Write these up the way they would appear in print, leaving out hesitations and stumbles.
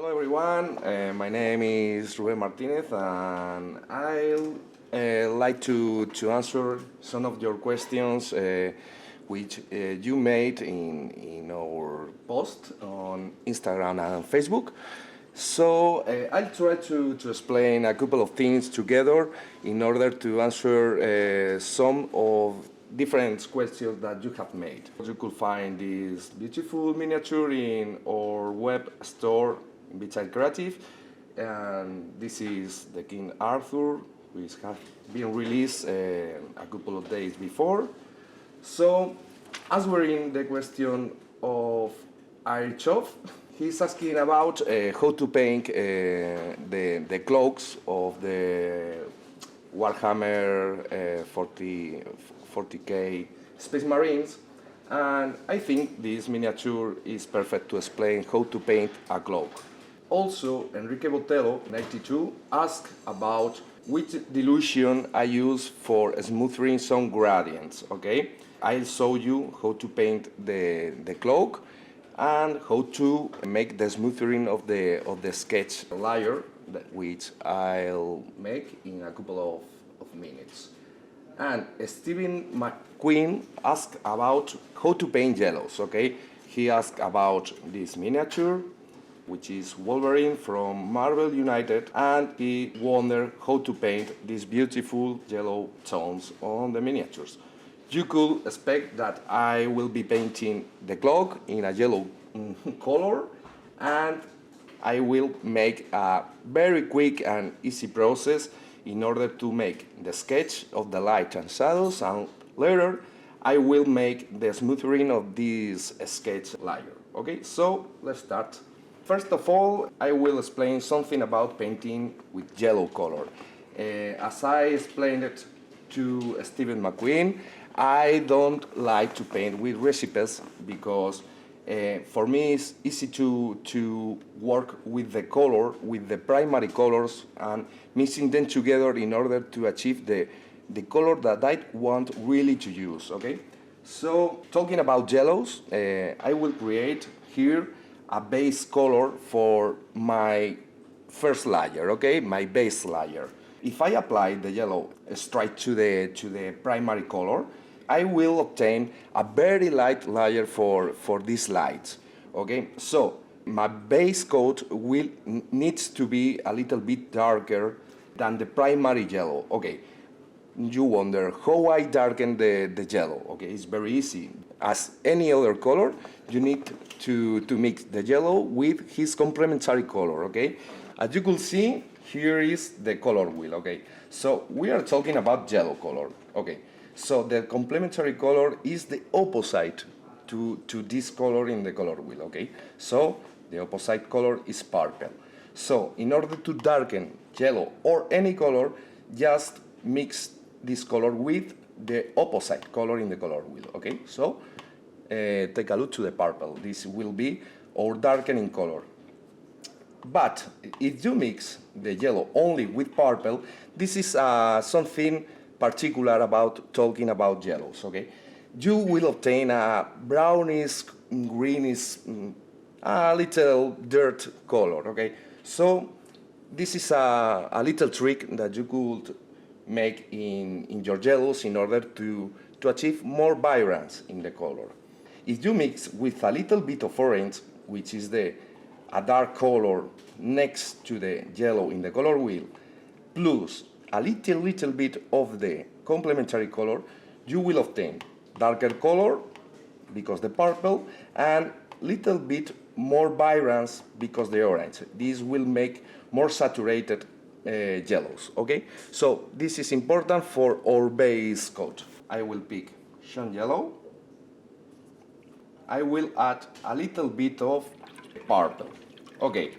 Hello everyone, my name is Ruben Martinez and I'll like to answer some of your questions which you made in our post on Instagram and Facebook. So I'll try to explain a couple of things together in order to answer some of different questions that you have made. You could find this beautiful miniature in our web store, Untitled Creative, and this is the King Arthur, which has been released a couple of days before. So, answering the question of Arichov, he's asking about how to paint the cloaks of the Warhammer 40k Space Marines, and I think this miniature is perfect to explain how to paint a cloak. Also, Enrique Botello, 92, asked about which dilution I use for smoothing some gradients, okay? I'll show you how to paint the cloak and how to make the smoothing of the sketch layer, which I'll make in a couple of minutes. And Stephen McQueen asked about how to paint yellows, okay? He asked about this miniature, which is Wolverine from Marvel United, and he wondered how to paint these beautiful yellow tones on the miniatures. You could expect that I will be painting the cloak in a yellow color, and I will make a very quick and easy process in order to make the sketch of the light and shadows, and later I will make the smoothing of this sketch layer. Okay, so let's start. First of all, I will explain something about painting with yellow color. As I explained it to Stephen McQueen, I don't like to paint with recipes because for me it's easy to work with the color, with the primary colors, and mixing them together in order to achieve the color that I want really to use, okay? So, talking about yellows, I will create here a base color for my first layer, okay? My base layer. If I apply the yellow straight to the primary color, I will obtain a very light layer for these lights, okay? So my base coat needs to be a little bit darker than the primary yellow, okay? You wonder how I darken the yellow, okay? It's very easy. As any other color, you need to mix the yellow with his complementary color, okay? As you could see, here is the color wheel, okay? So we are talking about yellow color, okay? So the complementary color is the opposite to this color in the color wheel, okay? So the opposite color is purple. So in order to darken yellow or any color, just mix this color with the opposite color in the color wheel, okay? So take a look to the purple. This will be our darkening color. But if you mix the yellow only with purple, this is something particular about talking about yellows, okay? You will obtain a brownish, greenish, a little dirt color, okay? So this is a little trick that you could make in your yellows in order to achieve more vibrance in the color. If you mix with a little bit of orange, which is a dark color next to the yellow in the color wheel, plus a little bit of the complementary color, you will obtain darker color because the purple and little bit more vibrance because the orange. This will make more saturated yellows, okay? So this is important for our base coat. I will pick Sean Yellow. I will add a little bit of purple. Okay,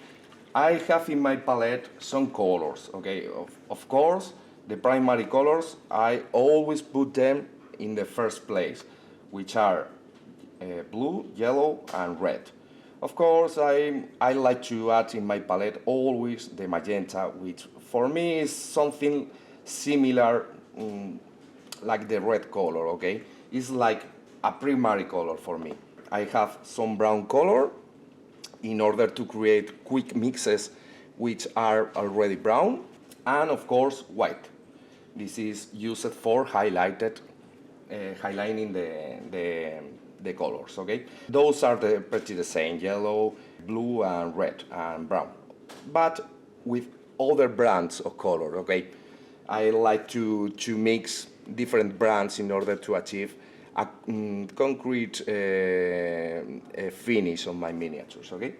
I have in my palette some colors, okay? Of course, the primary colors, I always put them in the first place, which are blue, yellow, and red. Of course, I like to add in my palette always the magenta, which for me is something similar like the red color, okay? It's like a primary color for me. I have some brown color, in order to create quick mixes which are already brown, and of course white. This is used for highlighting the colors, okay? Those are pretty the same, yellow, blue, and red, and brown. But with other brands of color, okay? I like to mix different brands in order to achieve a concrete finish on my miniatures, okay?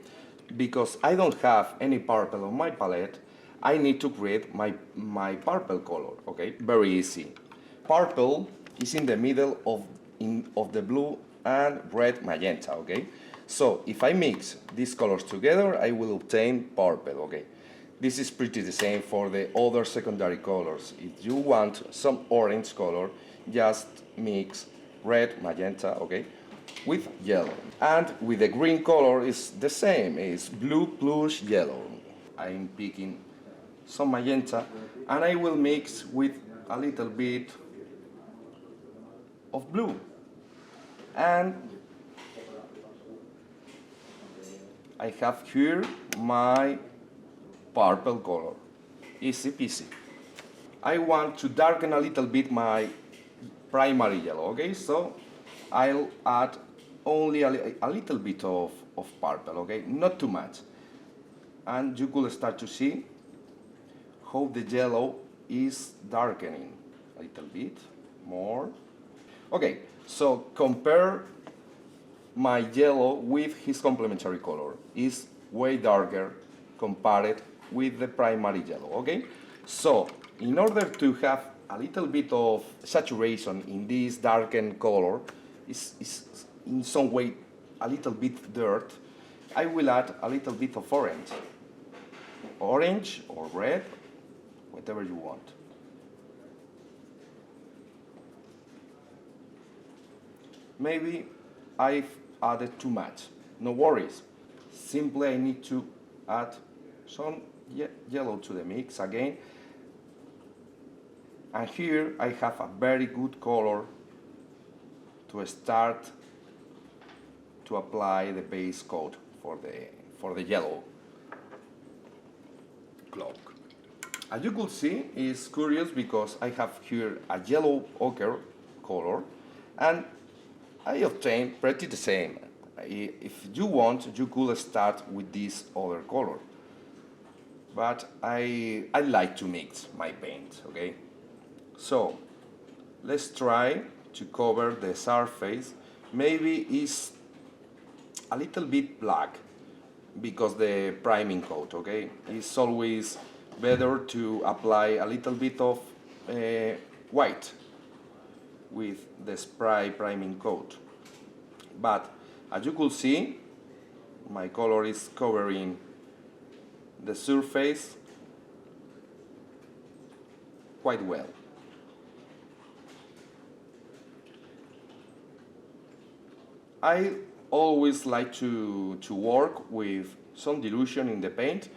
Because I don't have any purple on my palette, I need to create my purple color, okay? Very easy. Purple is in the middle of the blue and red magenta, okay? So if I mix these colors together, I will obtain purple, okay? This is pretty the same for the other secondary colors. If you want some orange color, just mix red, magenta, okay, with yellow. And with the green color is the same, it's blue plus yellow. I'm picking some magenta and I will mix with a little bit of blue. And I have here my purple color. Easy peasy. I want to darken a little bit my primary yellow, okay? So I'll add only a little bit of purple, okay? Not too much. And you could start to see how the yellow is darkening a little bit more. Okay, so compare my yellow with his complementary color. It's way darker compared with the primary yellow, okay? So in order to have a little bit of saturation in this darkened color, is in some way a little bit dirt, I will add a little bit of orange. Orange or red, whatever you want. Maybe I've added too much. No worries. Simply I need to add some yellow to the mix again. And here I have a very good color to start to apply the base coat for the yellow cloak. As you could see, it's curious because I have here a yellow ochre color and I obtained pretty the same. If you want, you could start with this other color. But I like to mix my paint, okay? So let's try to cover the surface. Maybe it's a little bit black because the priming coat, okay? It's always better to apply a little bit of white with the spray priming coat. But as you could see, my color is covering the surface quite well. I always like to work with some dilution in the paint.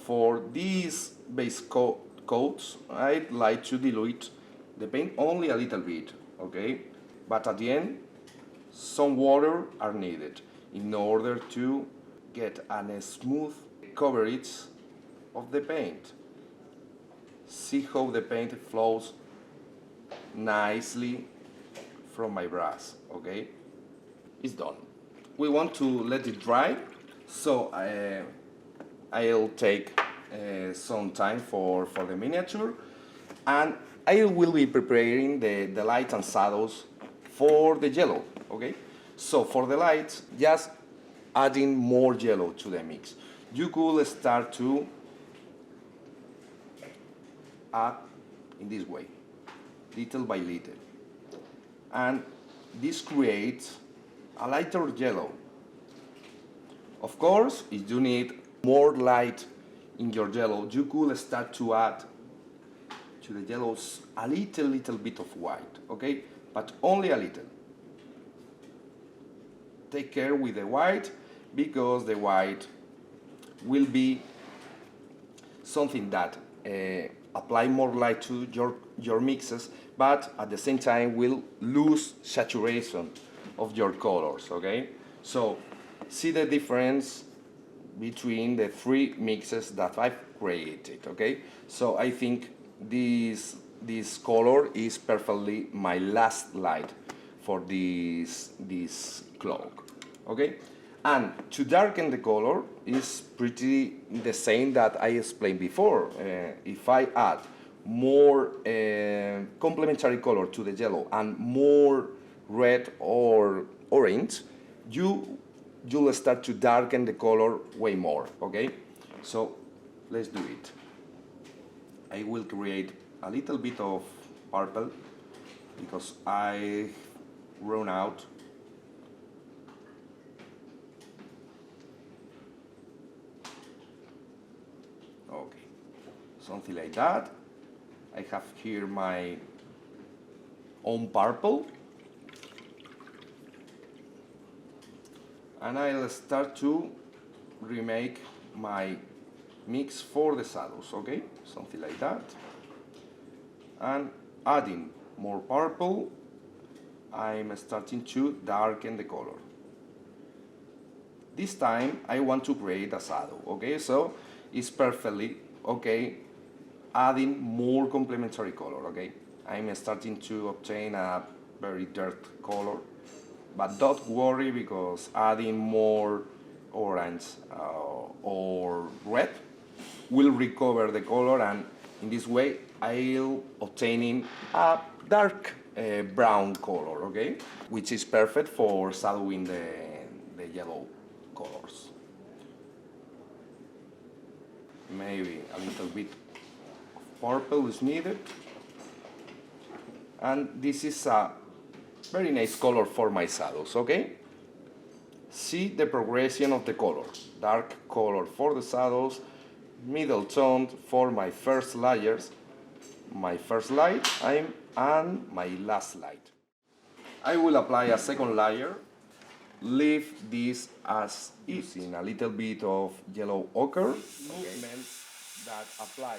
For these base coats, I like to dilute the paint only a little bit, okay? But at the end, some water are needed in order to get a smooth coverage of the paint. See how the paint flows nicely from my brush, okay? It's done. We want to let it dry, so I'll take some time for the miniature, and I will be preparing the lights and shadows for the yellow, okay? So for the lights, just adding more yellow to the mix. You could start to add in this way, little by little. And this creates a lighter yellow. Of course, if you need more light in your yellow, you could start to add to the yellows a little bit of white, okay? But only a little. Take care with the white, because the white will be something that apply more light to your mixes, but at the same time will lose saturation of your colors, okay? So see the difference between the three mixes that I've created, okay? So I think this color is perfectly my last light for this cloak, okay? And to darken the color is pretty the same that I explained before. If I add more complementary color to the yellow and more red or orange, you'll start to darken the color way more, okay? So let's do it. I will create a little bit of purple because I run out. Okay, something like that. I have here my own purple. And I'll start to remake my mix for the shadows, okay? Something like that. And adding more purple, I'm starting to darken the color. This time I want to create a shadow, okay? So it's perfectly okay adding more complementary color, okay? I'm starting to obtain a very dark color. But don't worry, because adding more orange or red will recover the color, and in this way I'll obtaining a dark brown color, okay? Which is perfect for shadowing the yellow colors. Maybe a little bit of purple is needed. And this is a very nice color for my shadows, okay? See the progression of the color. Dark color for the shadows, middle tone for my first layers, my first light, and my last light. I will apply a second layer, leave this as is, in a little bit of yellow ochre, movements that apply